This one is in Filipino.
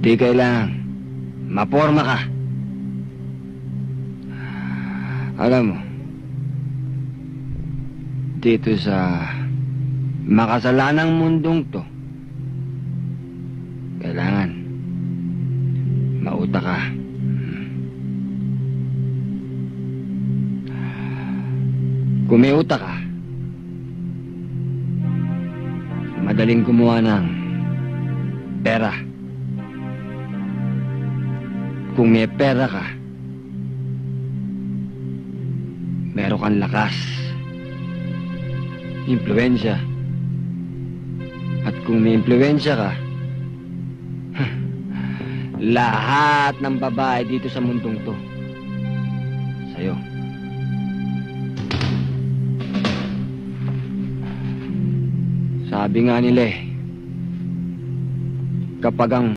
Di kailangan. Maporma ka. Alam mo, dito sa makasalanang mundong to, kailangan mauta ka. Kung may utak ka, madaling gumawa ng pera. Kung may pera ka, meron kang lakas, impluwensya. At kung may impluwensya ka, lahat ng babae dito sa mundong to, sa'yo. Sabi nga nila kapag ang